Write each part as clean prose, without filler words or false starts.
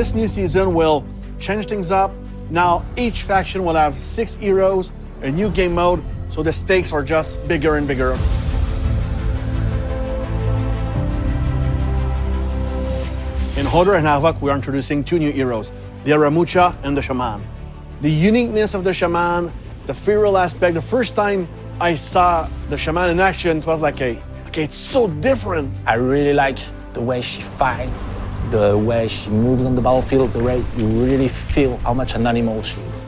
This new season will change things up. Now each faction will have 6 heroes, a new game mode, so the stakes are just bigger and bigger. In Horror and Havoc, we are introducing 2 new heroes, the Aramucha and the Shaman. The uniqueness of the Shaman, the feral aspect, the first time I saw the Shaman in action, it was like, okay, it's so different. I really like the way she fights, the way she moves on the battlefield, the way you really feel how much an animal she is.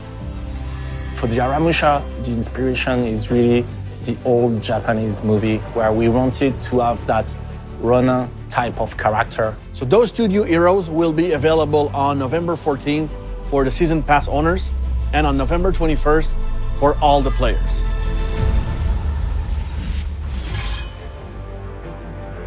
For the Aramusha, the inspiration is really the old Japanese movie where we wanted to have that runner type of character. So those 2 new heroes will be available on November 14th for the Season Pass owners and on November 21st for all the players.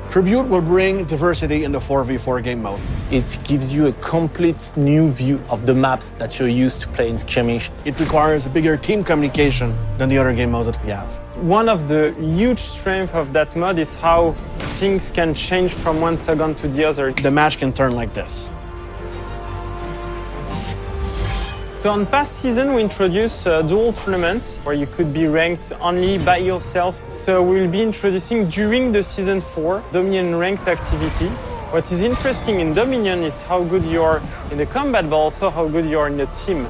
Tribute will bring diversity in the 4v4 game mode. It gives you a complete new view of the maps that you're used to play in Skirmish. It requires a bigger team communication than the other game modes that we have. One of the huge strengths of that mod is how things can change from one second to the other. The match can turn like this. So on past season, we introduced dual tournaments where you could be ranked only by yourself. So we'll be introducing during the season 4 Dominion ranked activity. What is interesting in Dominion is how good you are in the combat, but also how good you are in the team.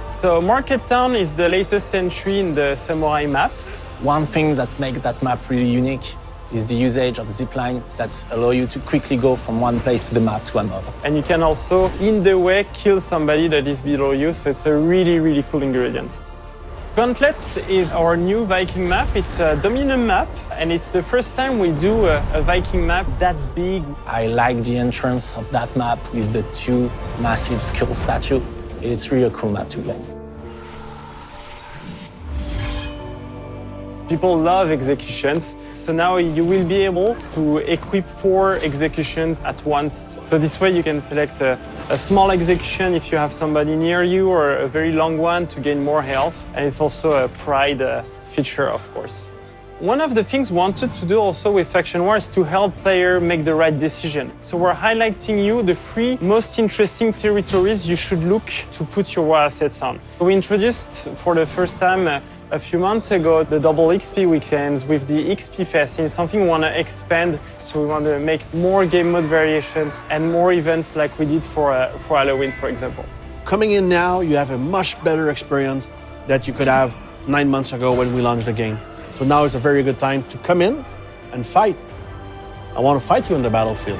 So Market Town is the latest entry in the Samurai maps. One thing that makes that map really unique is the usage of zipline that allow you to quickly go from one place to the map to another. And you can also, in the way, kill somebody that is below you, so it's a really, really cool ingredient. Gauntlet is our new Viking map. It's a Dominion map, and it's the first time we do a Viking map that big. I like the entrance of that map with the 2 massive skull statues. It's really a cool map to play. People love executions, so now you will be able to equip 4 executions at once. So this way you can select a small execution if you have somebody near you, or a very long one to gain more health. And it's also a pride feature, of course. One of the things we wanted to do also with Faction War is to help players make the right decision. So we're highlighting you the 3 most interesting territories you should look to put your war assets on. We introduced for the first time a few months ago the double XP weekends with the XP Fest. It's something we want to expand, so we want to make more game mode variations and more events like we did for Halloween, for example. Coming in now, you have a much better experience that you could have 9 months ago when we launched the game. So now is a very good time to come in and fight. I want to fight you on the battlefield.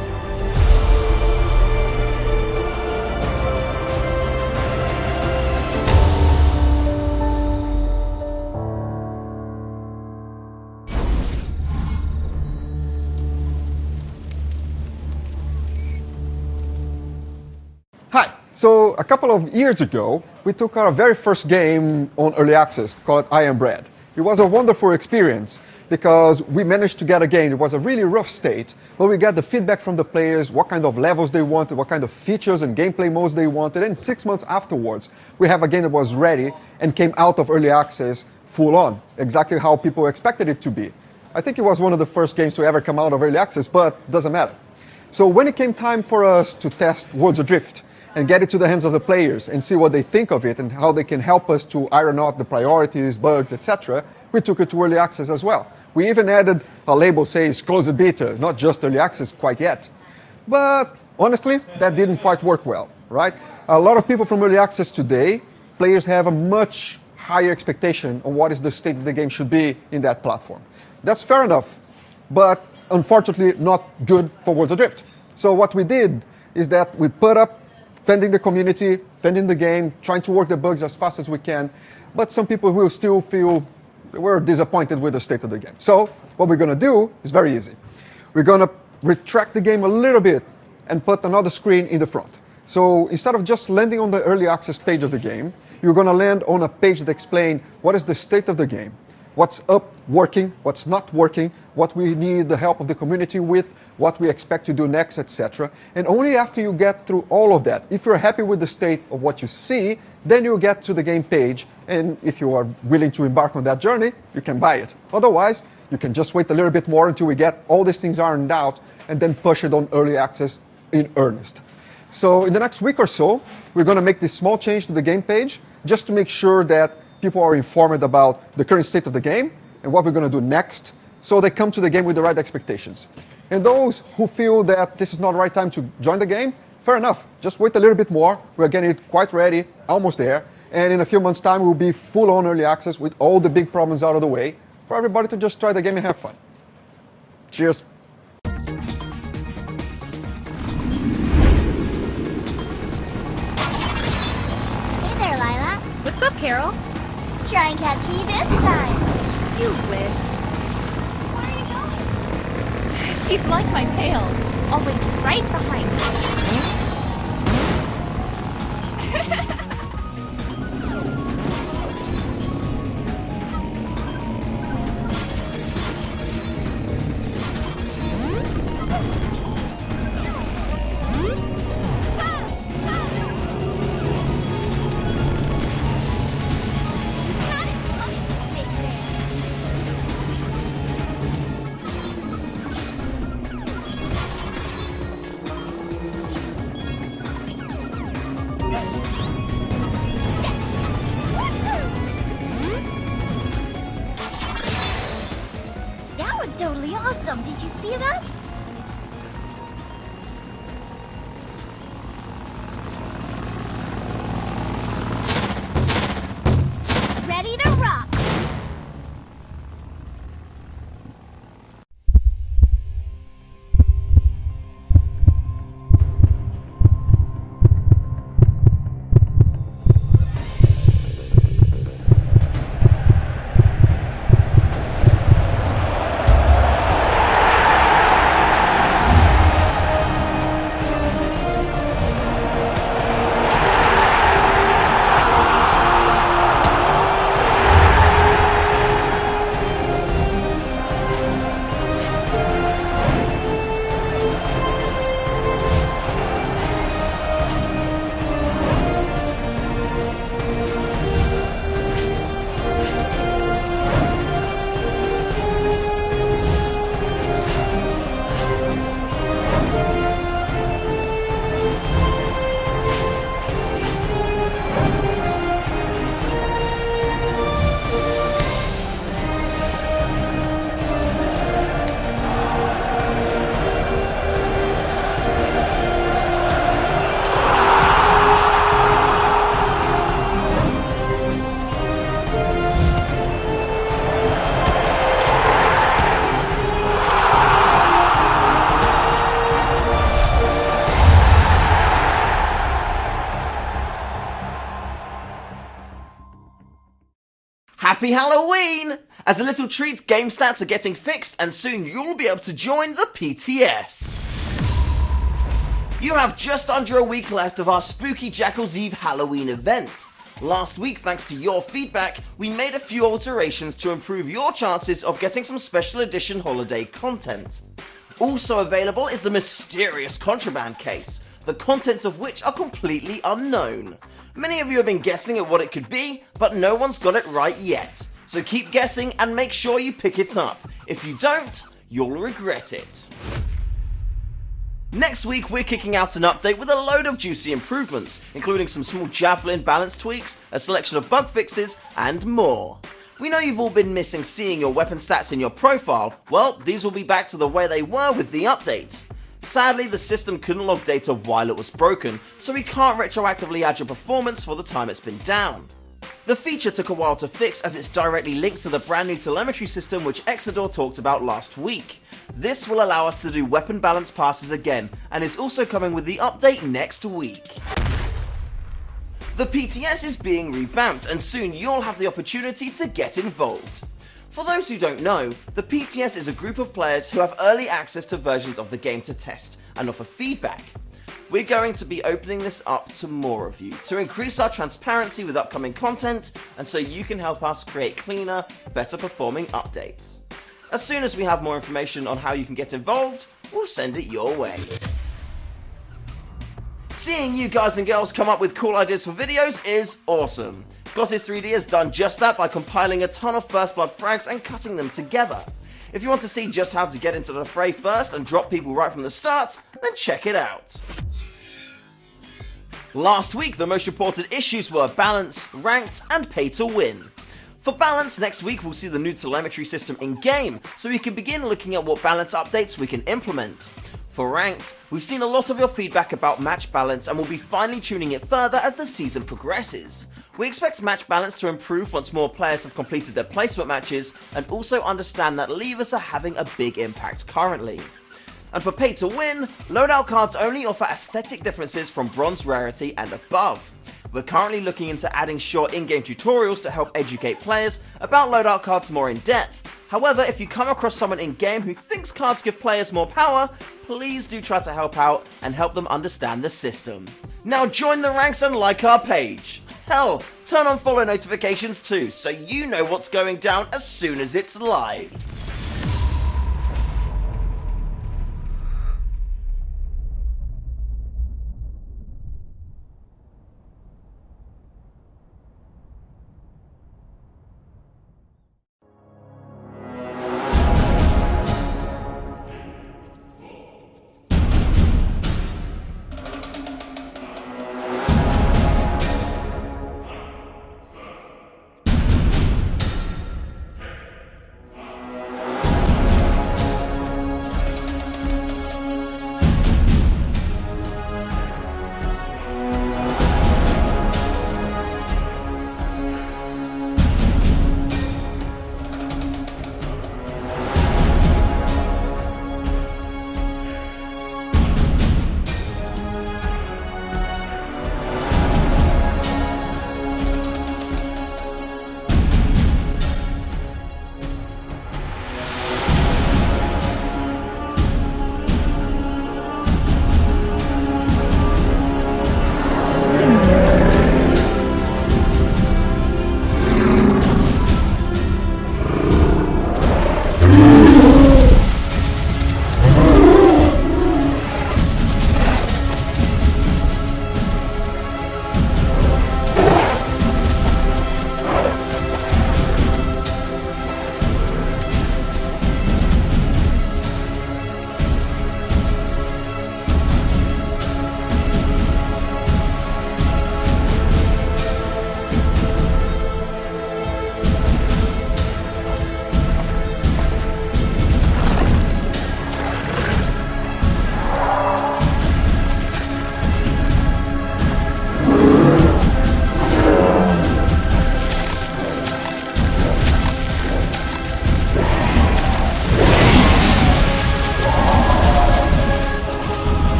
Hi. So a couple of years ago, we took our very first game on early access, called I Am Bread. It was a wonderful experience because we managed to get a game. It was a really rough state, but we got the feedback from the players, what kind of levels they wanted, what kind of features and gameplay modes they wanted. And 6 months afterwards, we have a game that was ready and came out of early access full on, exactly how people expected it to be. I think it was one of the first games to ever come out of early access, but doesn't matter. So when it came time for us to test Worlds Adrift and get it to the hands of the players and see what they think of it and how they can help us to iron out the priorities, bugs, etc., we took it to early access as well. We even added a label says closed beta, not just early access quite yet. But honestly, that didn't quite work well, right? A lot of people from early access today, players have a much higher expectation on what is the state of the game should be in that platform. That's fair enough, but unfortunately not good for Worlds Adrift. So what we did is that we put up fending the community, fending the game, trying to work the bugs as fast as we can, but some people will still feel we're disappointed with the state of the game. So what we're going to do is very easy. We're going to retract the game a little bit and put another screen in the front. So instead of just landing on the early access page of the game, you're going to land on a page that explains what is the state of the game, what's up working, what's not working, what we need the help of the community with, what we expect to do next, etc. And only after you get through all of that, if you're happy with the state of what you see, then you'll get to the game page. And if you are willing to embark on that journey, you can buy it. Otherwise, you can just wait a little bit more until we get all these things ironed out and then push it on early access in earnest. So in the next week or so, we're going to make this small change to the game page just to make sure that people are informed about the current state of the game and what we're going to do next, so they come to the game with the right expectations. And those who feel that this is not the right time to join the game, fair enough. Just wait a little bit more. We're getting it quite ready, almost there. And in a few months' time, we'll be full-on early access with all the big problems out of the way for everybody to just try the game and have fun. Cheers. What's up, Carol? Try and catch me this time. You wish. Where are you going? She's like my tail, always right behind me. Totally awesome. Did you see that? Ready to rock. Happy Halloween! As a little treat, game stats are getting fixed and soon you'll be able to join the PTS. You have just under a week left of our Spooky Jackal's Eve Halloween event. Last week, thanks to your feedback, we made a few alterations to improve your chances of getting some special edition holiday content. Also available is the mysterious contraband case, the contents of which are completely unknown. Many of you have been guessing at what it could be, but no one's got it right yet. So keep guessing and make sure you pick it up. If you don't, you'll regret it. Next week, we're kicking out an update with a load of juicy improvements, including some small javelin balance tweaks, a selection of bug fixes, and more. We know you've all been missing seeing your weapon stats in your profile. Well, these will be back to the way they were with the update. Sadly, the system couldn't log data while it was broken, so we can't retroactively add your performance for the time it's been down. The feature took a while to fix as it's directly linked to the brand new telemetry system which Exodore talked about last week. This will allow us to do weapon balance passes again, and is also coming with the update next week. The PTS is being revamped, and soon you'll have the opportunity to get involved. For those who don't know, the PTS is a group of players who have early access to versions of the game to test and offer feedback. We're going to be opening this up to more of you to increase our transparency with upcoming content and so you can help us create cleaner, better performing updates. As soon as we have more information on how you can get involved, we'll send it your way. Seeing you guys and girls come up with cool ideas for videos is awesome. Glottis3D has done just that by compiling a ton of First Blood frags and cutting them together. If you want to see just how to get into the fray first and drop people right from the start, then check it out. Last week, the most reported issues were balance, ranked, and pay to win. For balance, next week we'll see the new telemetry system in-game, so we can begin looking at what balance updates we can implement. For ranked, we've seen a lot of your feedback about match balance and we'll be finely tuning it further as the season progresses. We expect match balance to improve once more players have completed their placement matches, and also understand that levers are having a big impact currently. And for pay to win, loadout cards only offer aesthetic differences from bronze rarity and above. We're currently looking into adding short in-game tutorials to help educate players about loadout cards more in depth. However, if you come across someone in-game who thinks cards give players more power, please do try to help out and help them understand the system. Now join the ranks and like our page. Hell, turn on follow notifications too, so you know what's going down as soon as it's live.